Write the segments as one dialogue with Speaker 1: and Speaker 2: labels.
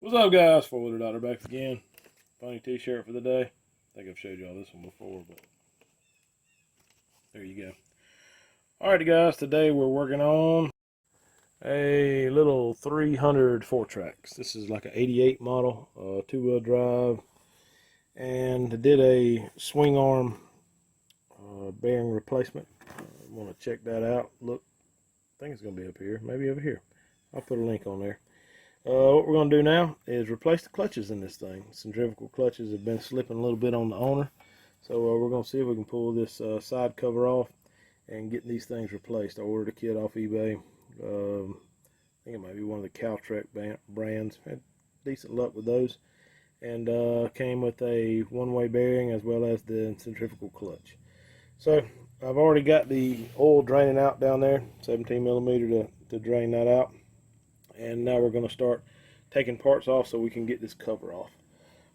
Speaker 1: What's up, guys? Four-wheeler Doctor back again. Funny t-shirt for the day. I think I've showed y'all this one before, but there you go. Alrighty, guys. Today we're working on a little 300 FourTrax. This is like an 88 model, two-wheel drive, and I did a swing arm bearing replacement. Want to check that out. Look, I think it's going to be up here, maybe over here. I'll put a link on there. What we're going to do now is replace the clutches in this thing. Centrifugal clutches have been slipping a little bit on the owner. So we're going to see if we can pull this side cover off and get these things replaced. I ordered a kit off eBay. I think it might be one of the Caltrek brands. Had decent luck with those. And came with a one-way bearing as well as the centrifugal clutch. So I've already got the oil draining out down there, 17 millimeter to drain that out. And now we're going to start taking parts off so we can get this cover off.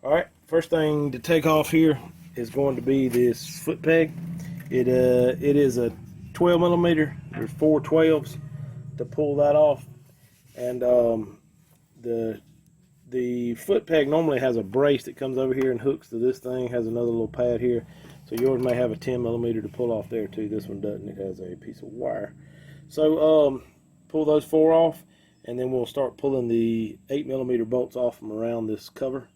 Speaker 1: Alright, first thing to take off here is going to be this foot peg. It is a 12 millimeter. There's 4 12s to pull that off. And the foot peg normally has a brace that comes over here and hooks to this thing. Has another little pad here. So yours may have a 10 millimeter to pull off there too. This one doesn't. It has a piece of wire. So pull those 4 off. And then we'll start pulling the 8 millimeter bolts off from around this cover,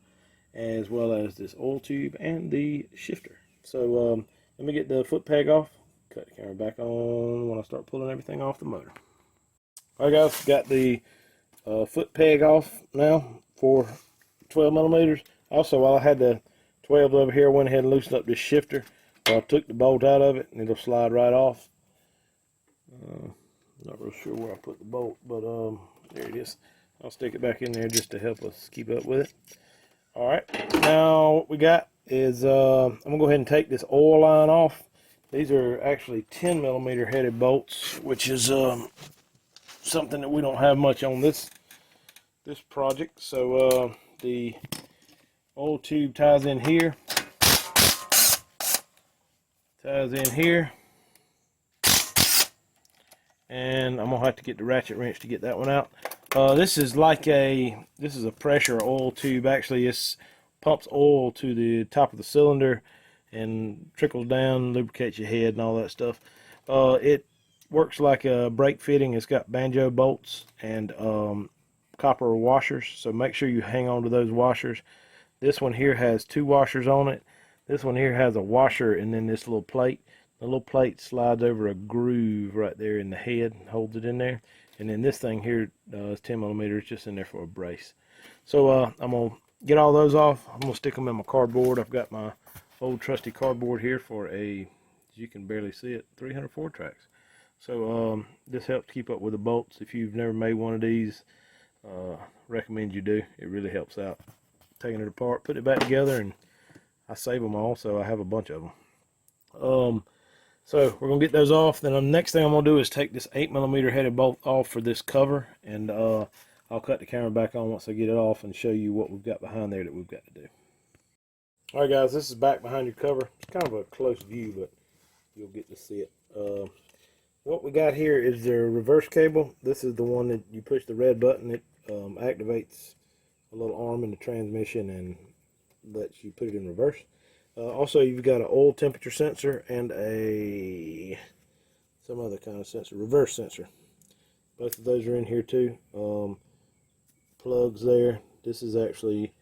Speaker 1: as well as this oil tube and the shifter. So let me get the foot peg off, cut the camera back on when I start pulling everything off the motor. Alright, guys, got the foot peg off now for 12 millimeters. Also, while I had the 12 over here, I went ahead and loosened up this shifter. I took the bolt out of it and it'll slide right off. Not real sure where I put the bolt, but there it is. I'll stick it back in there just to help us keep up with it. Alright, now what we got is I'm going to go ahead and take this oil line off. These are actually 10 millimeter headed bolts, which is something that we don't have much on this project. So the oil tube ties in here. And I'm gonna have to get the ratchet wrench to get that one out. This is a pressure oil tube. Actually, it pumps oil to the top of the cylinder and trickles down, lubricates your head and all that stuff. It works like a brake fitting. It's got banjo bolts and copper washers, so make sure you hang on to those washers. This one here has 2 washers on it. This one here has a washer and then this little plate. The little plate slides over a groove right there in the head, holds it in there. And then this thing here is 10 millimeters, just in there for a brace. So I'm going to get all those off. I'm going to stick them in my cardboard. I've got my old trusty cardboard here for as you can barely see it, 300 FourTrax. So this helps keep up with the bolts. If you've never made one of these, recommend you do. It really helps out. Taking it apart, putting it back together, and I save them all, so I have a bunch of them. So we're going to get those off. Then the next thing I'm going to do is take this 8 millimeter headed bolt off for this cover. And I'll cut the camera back on once I get it off and show you what we've got behind there that we've got to do. Alright, guys, this is back behind your cover. It's kind of a close view, but you'll get to see it. What we got here is the reverse cable. This is the one that you push the red button. It activates a little arm in the transmission and lets you put it in reverse. Also, you've got an oil temperature sensor and some other kind of sensor, reverse sensor. Both of those are in here too. Plugs there. This is actually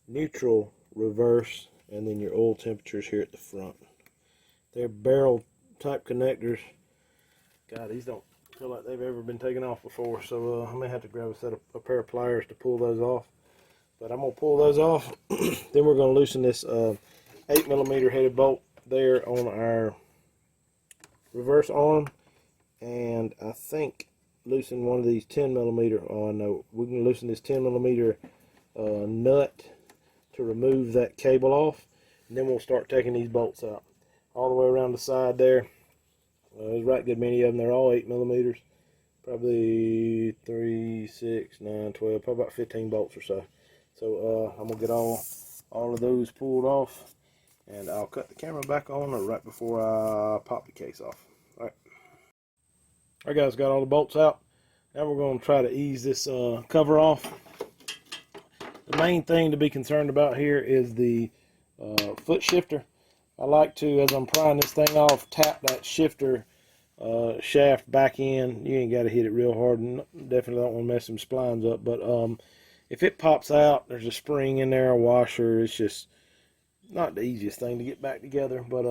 Speaker 1: neutral, reverse, and then your oil temperatures here at the front. They're barrel type connectors. God, these don't feel like they've ever been taken off before, so I may have to grab a pair of pliers to pull those off. But I'm going to pull those off. Then we're going to loosen this 8 millimeter headed bolt there on our reverse arm, and I think loosen one of these 10 millimeter. Oh no, we can loosen this 10 millimeter nut to remove that cable off, and then we'll start taking these bolts out all the way around the side there. There's right good many of them. They're all 8 millimeters, probably 3, 6, 9, 12, probably about 15 bolts or so. So I'm gonna get all of those pulled off. And I'll cut the camera back on right before I pop the case off. Alright, guys, got all the bolts out. Now we're going to try to ease this cover off. The main thing to be concerned about here is the foot shifter. I like to, as I'm prying this thing off, tap that shifter shaft back in. You ain't got to hit it real hard, and definitely don't want to mess some splines up. But if it pops out, there's a spring in there, a washer. It's just not the easiest thing to get back together, but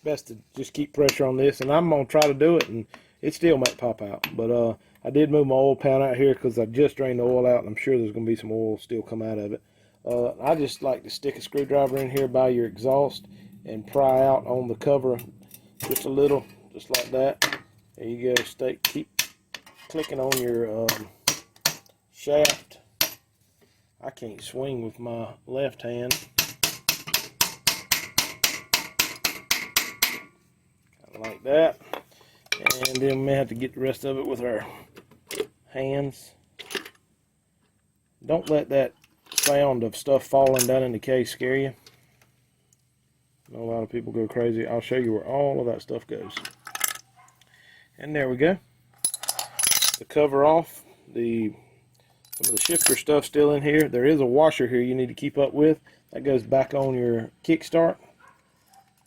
Speaker 1: best to just keep pressure on this, and I'm gonna try to do it, and it still might pop out. But I did move my oil pan out here because I just drained the oil out, and I'm sure there's gonna be some oil still come out of it. I just like to stick a screwdriver in here by your exhaust and pry out on the cover just a little, just like that. There you go. Keep clicking on your shaft. I can't swing with my left hand. Like that, and then we may have to get the rest of it with our hands. Don't let that sound of stuff falling down in the case scare you. I know a lot of people go crazy. I'll show you where all of that stuff goes. And there we go. The cover off. Some of the shifter stuff still in here. There is a washer here you need to keep up with. That goes back on your kickstart.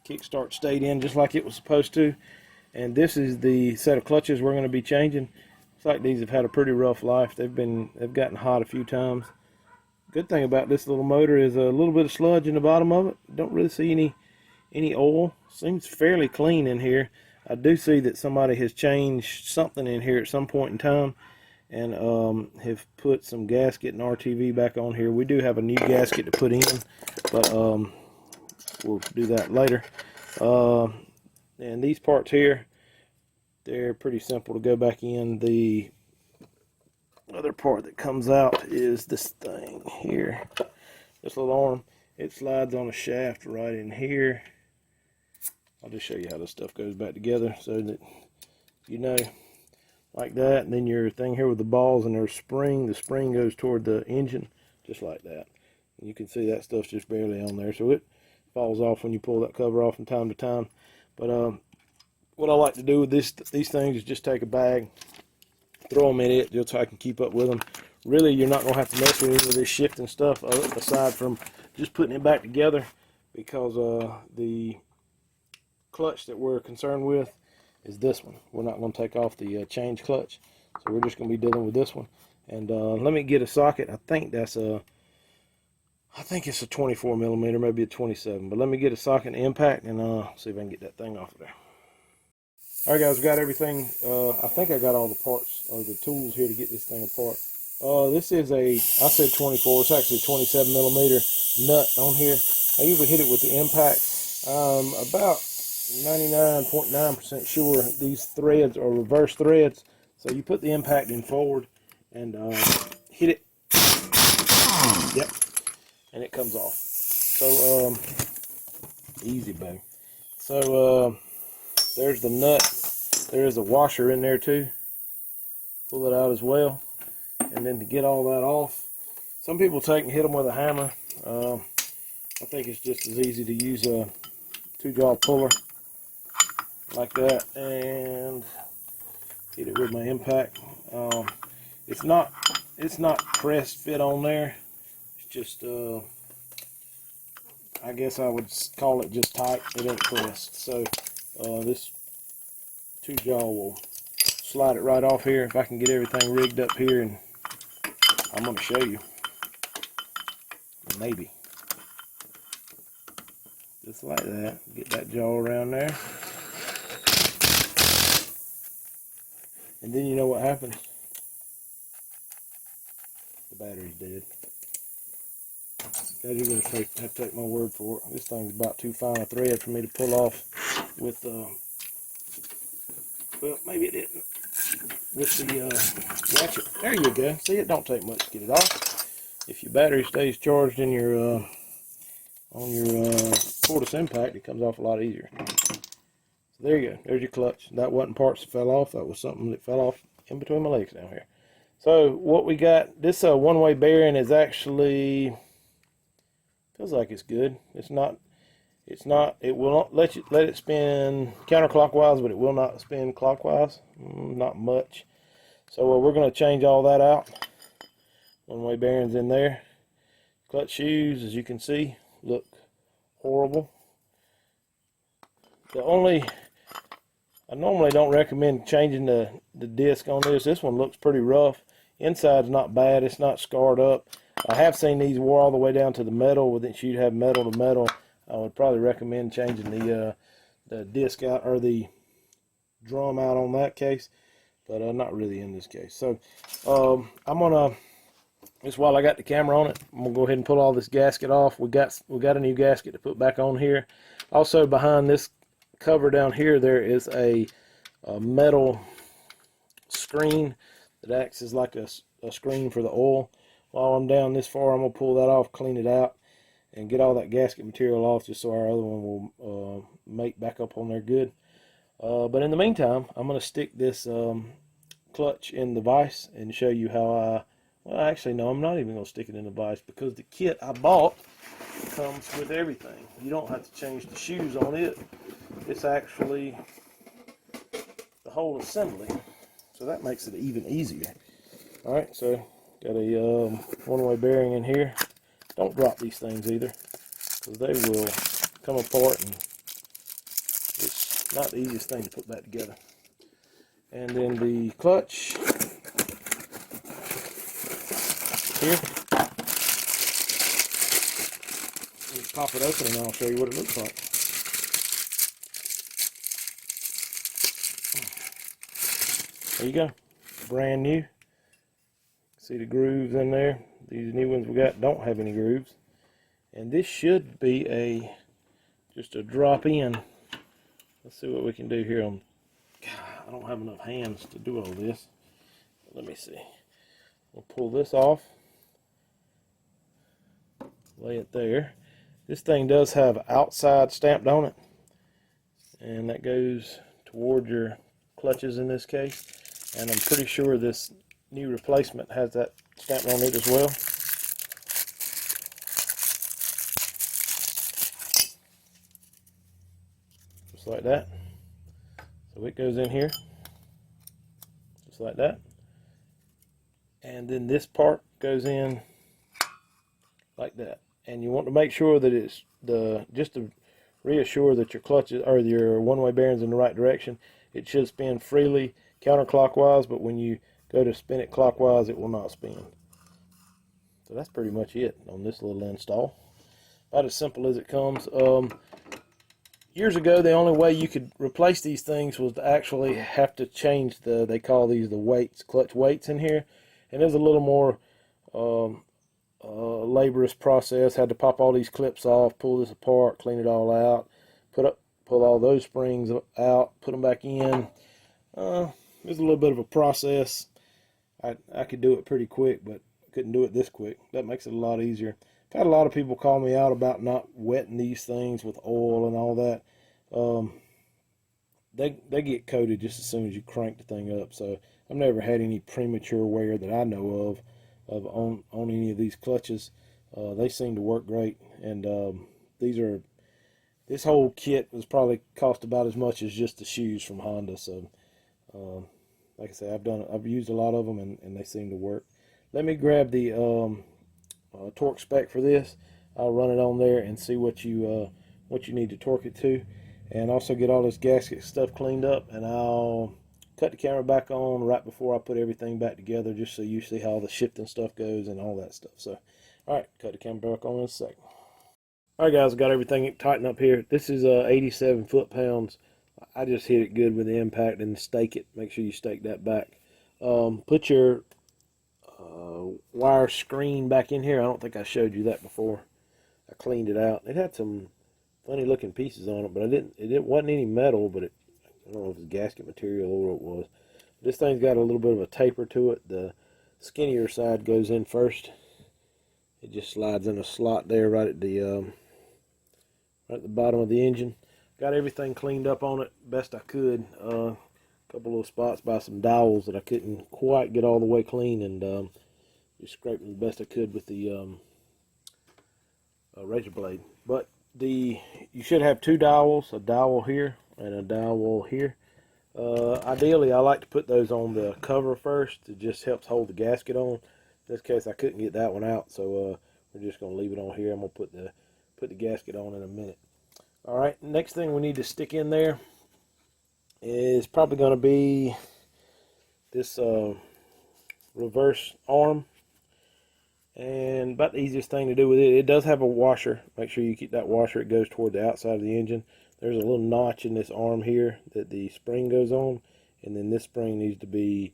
Speaker 1: Kickstart stayed in just like it was supposed to, and this is the set of clutches we're going to be changing. Looks like these have had a pretty rough life. They've gotten hot a few times. Good thing about this little motor is a little bit of sludge in the bottom of it. Don't really see any oil. Seems fairly clean in here. I do see that somebody has changed something in here at some point in time, and have put some gasket and RTV back on here. We do have a new gasket to put in, but we'll do that later. And these parts here, they're pretty simple to go back in. The other part that comes out is this thing here, this little arm. It slides on a shaft right in here. I'll just show you how this stuff goes back together so that you know, like that. And then your thing here with the balls and there's spring. The spring goes toward the engine, just like that. And you can see that stuff's just barely on there, so it falls off when you pull that cover off from time to time. But what I like to do with these things is just take a bag, throw them in it just so I can keep up with them. Really, you're not going to have to mess with any of this shifting stuff aside from just putting it back together, because the clutch that we're concerned with is this one. We're not going to take off the change clutch, so we're just going to be dealing with this one. And let me get a socket. I think it's a 24 millimeter, maybe a 27, but let me get a socket and impact and see if I can get that thing off of there. All right, guys, we got everything. I think I got all the parts or the tools here to get this thing apart. This is I said 24, it's actually a 27 millimeter nut on here. I usually hit it with the impact. About 99.9% sure these threads are reverse threads. So you put the impact in forward and hit it. Yep. And it comes off. So easy, baby. So there's the nut. There is a washer in there too. Pull it out as well. And then to get all that off, some people take and hit them with a hammer. I think it's just as easy to use a 2-jaw puller like that and hit it with my impact. It's not pressed fit on there. Just I guess I would call it just tight. It ain't pressed. So this 2-jaw will slide it right off here. If I can get everything rigged up here, and I'm going to show you. Maybe just like that. Get that jaw around there, and then you know what happens. The battery's dead. Guys, you're going to have to take my word for it. This thing's about too fine a thread for me to pull off with, well, maybe it didn't, with the ratchet. There you go. See, it don't take much to get it off. If your battery stays charged in your, on your cordless impact, it comes off a lot easier. So there you go. There's your clutch. That wasn't parts that fell off. That was something that fell off in between my legs down here. So what we got, this one-way bearing is actually, feels like it's good. It will not let it spin counterclockwise, but it will not spin clockwise. Not much. So we're going to change all that out. One-way bearings in there. Clutch shoes, as you can see, look horrible. I normally don't recommend changing the disc on this. This one looks pretty rough. Inside's not bad. It's not scarred up. I have seen these wore all the way down to the metal. Since you'd have metal to metal, I would probably recommend changing the disc out, or the drum out on that case, but not really in this case. So I'm gonna, just while I got the camera on it, I'm gonna go ahead and pull all this gasket off. We got a new gasket to put back on here. Also, behind this cover down here, there is a metal screen that acts as like a screen for the oil. While I'm down this far, I'm gonna pull that off, clean it out, and get all that gasket material off, just so our other one will mate back up on there good. But in the meantime, I'm going to stick this clutch in the vise and show you how well, actually, no, I'm not even going to stick it in the vise, because the kit I bought comes with everything. You don't have to change the shoes on it. It's actually the whole assembly, so that makes it even easier. Alright, so got a one-way bearing in here. Don't drop these things either, because they will come apart, and it's not the easiest thing to put back together. And then the clutch here. Let's pop it open and I'll show you what it looks like. There you go, brand new. See the grooves in there. These new ones we got don't have any grooves, and this should be just a drop in. Let's see what we can do here. I don't have enough hands to do all this. Let me see. We'll pull this off, lay it there. This thing does have outside stamped on it, and that goes toward your clutches in this case, and I'm pretty sure this new replacement has that stamped on it as well. Just like that. So it goes in here, just like that. And then this part goes in like that. And you want to make sure that it's just to reassure that your clutches, or your one-way bearings, in the right direction. It should spin freely counterclockwise, but when you go to spin it clockwise, it will not spin. So that's pretty much it on this little install. About as simple as it comes. Years ago, the only way you could replace these things was to actually have to change they call these the weights, clutch weights in here. And it was a little more laborious process. Had to pop all these clips off, pull this apart, clean it all out, pull all those springs out, put them back in. It was a little bit of a process. I could do it pretty quick, but couldn't do it this quick. That makes it a lot easier. I've had a lot of people call me out about not wetting these things with oil and all that. They get coated just as soon as you crank the thing up. So I've never had any premature wear that I know of on any of these clutches. They seem to work great, and this whole kit was probably cost about as much as just the shoes from Honda. So like I say, I've used a lot of them, and they seem to work. Let me grab the torque spec for this. I'll run it on there and see what you need to torque it to, and also get all this gasket stuff cleaned up, and I'll cut the camera back on right before I put everything back together, just so you see how the shifting stuff goes and all that stuff. So alright, cut the camera back on in a second. Alright guys, got everything tightened up here. This is 87 foot-pounds. I just hit it good with the impact and stake it. Make sure you stake that back. Put your wire screen back in here. I don't think I showed you that before. I cleaned it out. It had some funny looking pieces on it, but it wasn't any metal, but I don't know if it's gasket material or what it was. This thing's got a little bit of a taper to it. The skinnier side goes in first. It just slides in a slot there right at the bottom of the engine. Got everything cleaned up on it best I could. A couple little spots by some dowels that I couldn't quite get all the way clean, and just scraped them the best I could with the razor blade. But you should have two dowels, a dowel here and a dowel here. Ideally, I like to put those on the cover first. It just helps hold the gasket on. In this case, I couldn't get that one out, so We're just going to leave it on here. I'm going to put the gasket on in a minute. All right, next thing we need to stick in there is probably going to be this reverse arm. And about the easiest thing to do with it, it does have a washer. Make sure you keep that washer. It goes toward the outside of the engine. There's a little notch in this arm here that the spring goes on, and then this spring needs to be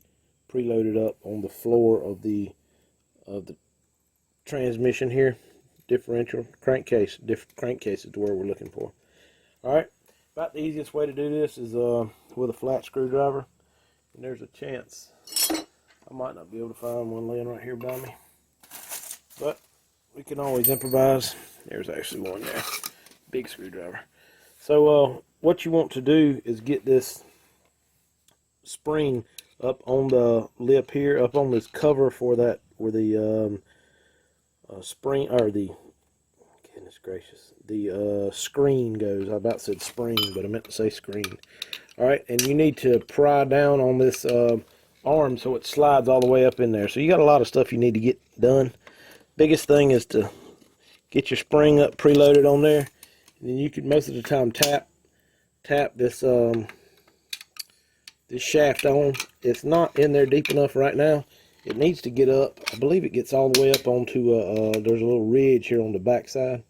Speaker 1: preloaded up on the floor of the transmission here. Differential crankcase. Crankcase is the word we're looking for. All right, about the easiest way to do this is with a flat screwdriver. And there's a chance I might not be able to find one laying right here by me, but we can always improvise. There's actually one there, big screwdriver. So what you want to do is get this spring up on the lip here, up on this cover for that, where the spring, or the, goodness gracious, the screen goes. I about said spring, but I meant to say screen. All right, and you need to pry down on this arm so it slides all the way up in there. So you got a lot of stuff you need to get done. Biggest thing is to get your spring up preloaded on there, and then you can most of the time tap this this shaft on. It's not in there deep enough right now. It needs to get up. I believe it gets all the way up onto there's a little ridge here on the back side.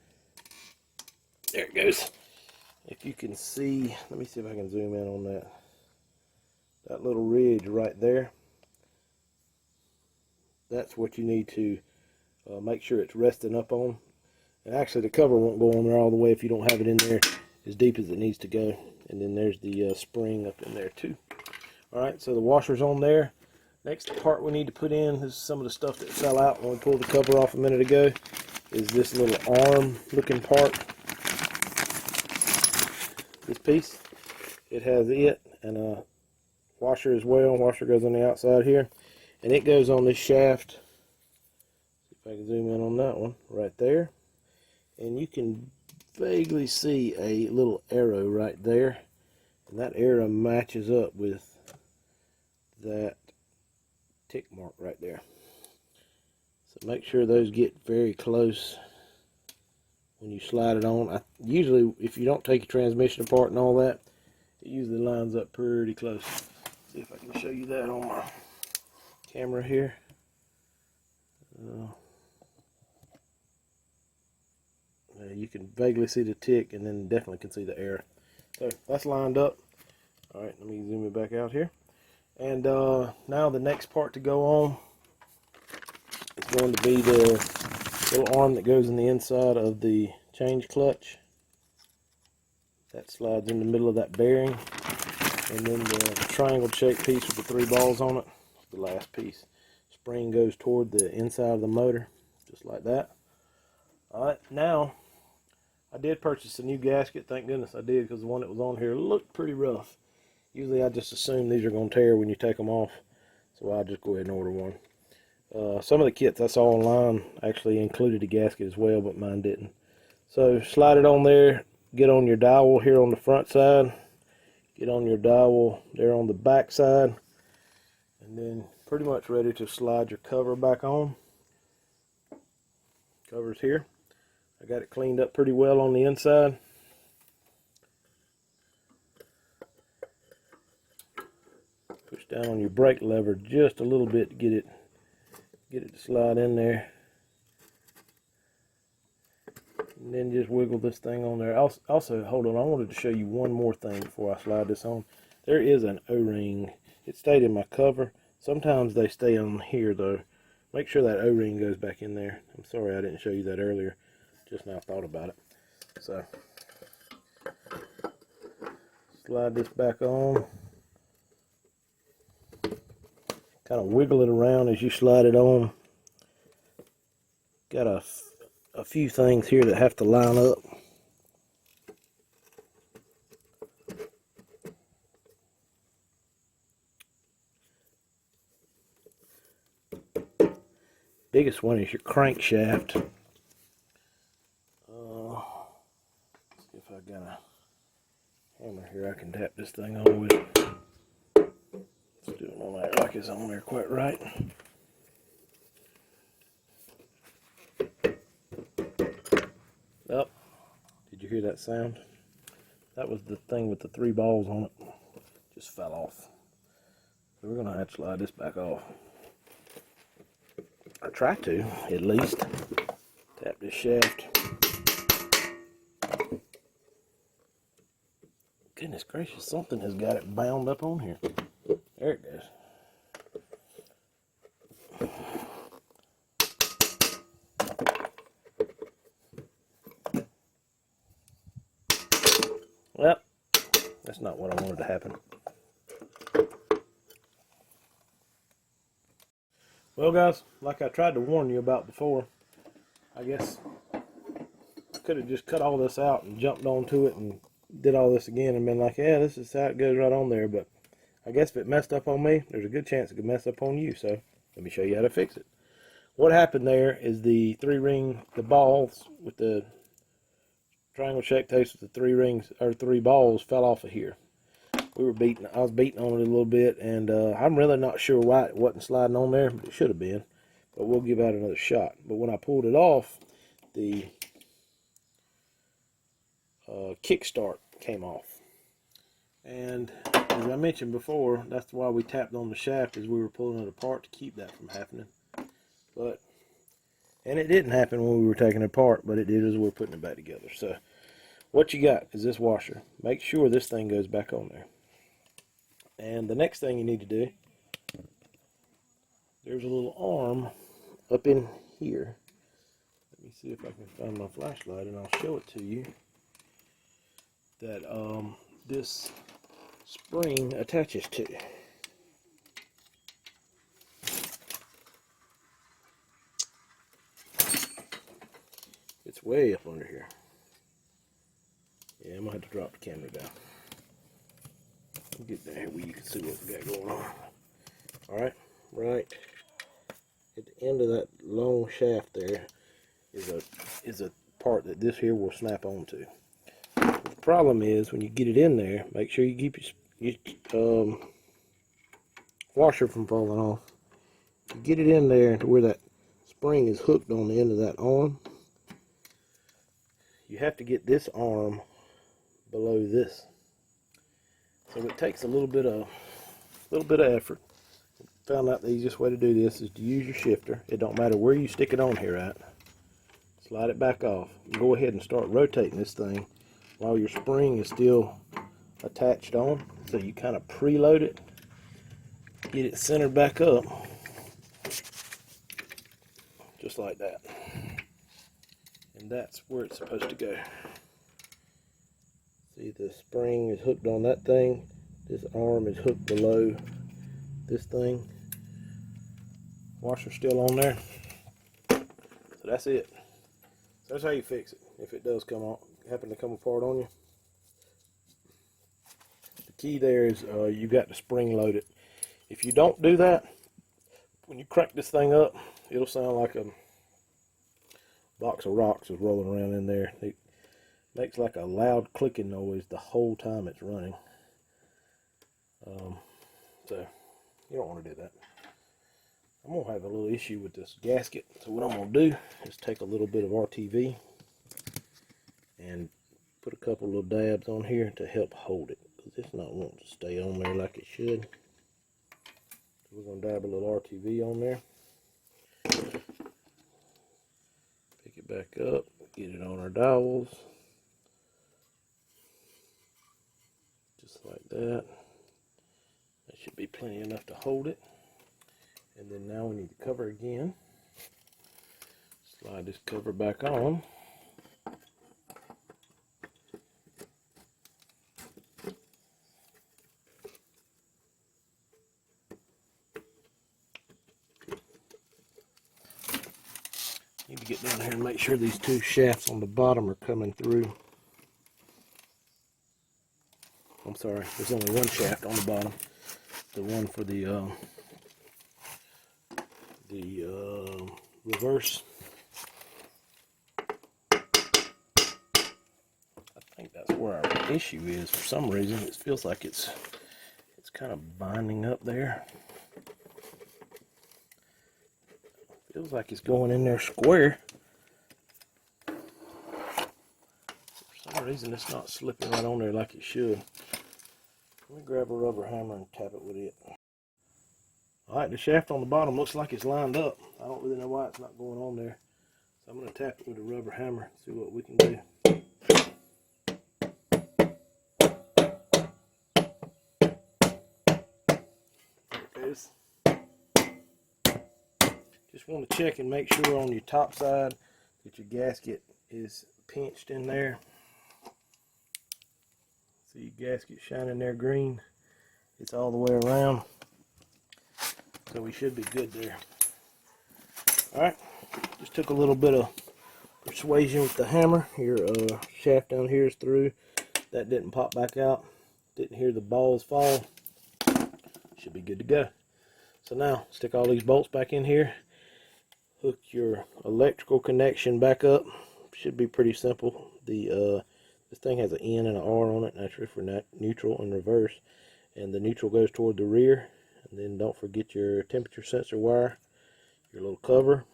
Speaker 1: There it goes. If you can see, let me see if I can zoom in on that little ridge right there. That's what you need to make sure it's resting up on. And actually the cover won't go on there all the way if you don't have it in there as deep as it needs to go. And then there's the spring up in there too. Alright, so the washer's on there. Next part we need to put in is some of the stuff that fell out when we pulled the cover off a minute ago. Is this little arm looking part. This piece, it has it and a washer as well. Washer goes on the outside here, and it goes on this shaft. See if I can zoom in on that one right there, and you can vaguely see a little arrow right there, and that arrow matches up with that tick mark right there. So make sure those get very close when you slide it on. Usually, if you don't take your transmission apart and all that, it usually lines up pretty close. See if I can show you that on my camera here. You can vaguely see the tick, and then definitely can see the arrow. So that's lined up. All right, let me zoom it back out here. And now the next part to go on is going to be the little arm that goes in the inside of the change clutch. That slides in the middle of that bearing. And then the triangle shaped piece with the 3 balls on it, the last piece. Spring goes toward the inside of the motor, just like that. Alright, now I did purchase a new gasket. Thank goodness I did, because the one that was on here looked pretty rough. Usually I just assume these are going to tear when you take them off, so I'll just go ahead and order one. Some of the kits I saw online actually included a gasket as well, but mine didn't. So slide it on there, get on your dowel here on the front side, get on your dowel there on the back side, and then pretty much ready to slide your cover back on. Cover's here. I got it cleaned up pretty well on the inside. Push down on your brake lever just a little bit to get it to slide in there, and then just wiggle this thing on there. Also, hold on, I wanted to show you one more thing before I slide this on. There is an O-ring. It stayed in my cover. Sometimes they stay on here though. Make sure that O-ring goes back in there. I'm sorry I didn't show you that earlier. Just now thought about it. So slide this back on. Kind of wiggle it around as you slide it on. Got a few things here that have to line up. Biggest one is your crankshaft. See if I got a hammer here I can tap this thing on with. Still don't act like it's on there quite right. you hear that sound? That was the thing with the 3 balls on it. Just fell off. So we're going to have to slide this back off. Or try to, at least. Tap this shaft. Goodness gracious, something has got it bound up on here. There it goes. Well, that's not what I wanted to happen. Well guys, like I tried to warn you about before, I guess I could have just cut all this out and jumped onto it and did all this again and been like, yeah, this is how it goes right on there. But I guess if it messed up on me, there's a good chance it could mess up on you. So let me show you how to fix it. What happened there is the 3-ring, the balls with the triangle check tapes with the 3 rings or 3 balls fell off of here. I was beating on it a little bit, and I'm really not sure why it wasn't sliding on there, but it should have been. But we'll give that another shot. But when I pulled it off, the kickstart came off. And as I mentioned before, that's why we tapped on the shaft, as we were pulling it apart to keep that from happening. And it didn't happen when we were taking it apart, but it did as we were putting it back together. So what you got is this washer. Make sure this thing goes back on there. And the next thing you need to do, there's a little arm up in here. Let me see if I can find my flashlight and I'll show it to you. That this spring attaches to. It's way up under here. Yeah, I'm gonna have to drop the camera down. Get there where you can see what we got going on. Alright, right at the end of that long shaft there is a part that this here will snap onto. The problem is when you get it in there, make sure you keep your washer from falling off. You get it in there to where that spring is hooked on the end of that arm. You have to get this arm below this. So it takes a little bit of effort. Found out the easiest way to do this is to use your shifter. It don't matter where you stick it on here at. Slide it back off. Go ahead and start rotating this thing while your spring is still attached on. So you kind of preload it. Get it centered back up. Just like that. And that's where it's supposed to go. See, the spring is hooked on that thing. This arm is hooked below this thing. Washer's still on there. So that's it. So that's how you fix it. If it does happen to come apart on you. The key there is you got to spring load it. If you don't do that, when you crank this thing up, it'll sound like a box of rocks is rolling around in there. It makes like a loud clicking noise the whole time it's running. So you don't want to do that. I'm going to have a little issue with this gasket. So what I'm going to do is take a little bit of RTV and put a couple little dabs on here to help hold it, because it's not wanting to stay on there like it should. So we're going to dab a little RTV on there. Pick it back up, get it on our dowels. Just like that. That should be plenty enough to hold it. And then now we need the cover again. Slide this cover back on. Need to get down here and make sure these 2 shafts on the bottom are coming through. I'm sorry, there's only 1 shaft on the bottom. The one for the reverse. I think that's where our issue is. For some reason, it feels like it's kind of binding up there. Feels like it's going in there square. For some reason it's not slipping right on there like it should. Let me grab a rubber hammer and tap it with it. Alright, the shaft on the bottom looks like it's lined up. I don't really know why it's not going on there. So I'm going to tap it with a rubber hammer, see what we can do. There it goes. Just want to check and make sure on your top side that your gasket is pinched in there. See your gasket shining there green. It's all the way around. So we should be good there. Alright, just took a little bit of persuasion with the hammer. Your shaft down here is through. That didn't pop back out. Didn't hear the balls fall. Should be good to go. So now, stick all these bolts back in here. Hook your electrical connection back up. Should be pretty simple. This thing has an N and an R on it, naturally for neutral and reverse. And the neutral goes toward the rear. And then don't forget your temperature sensor wire, your little cover,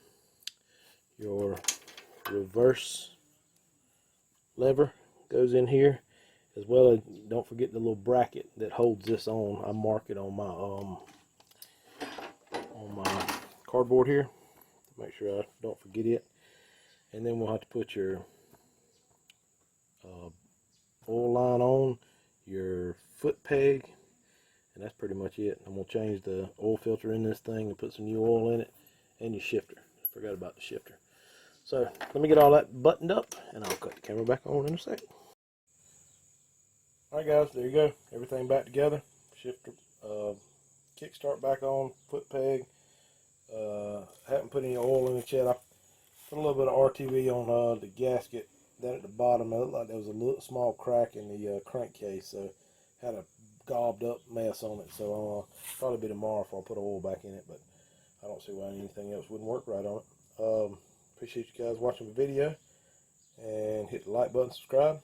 Speaker 1: your reverse lever goes in here, as well as don't forget the little bracket that holds this on. I mark it on my cardboard here to make sure I don't forget it. And then we'll have to put your oil line on, your foot peg, and that's pretty much it. I'm going to change the oil filter in this thing and put some new oil in it, and your shifter. I forgot about the shifter. So let me get all that buttoned up, and I'll cut the camera back on in a second. Alright guys, there you go. Everything back together. Shifter, kickstart back on, foot peg. Haven't put any oil in it yet. I put a little bit of RTV on the gasket down at the bottom. It looked like there was a little small crack in the crankcase, so had a gobbed up mess on it. So probably be tomorrow if I put oil back in it, but I don't see why anything else wouldn't work right on it. Appreciate you guys watching the video, and hit the like button, subscribe.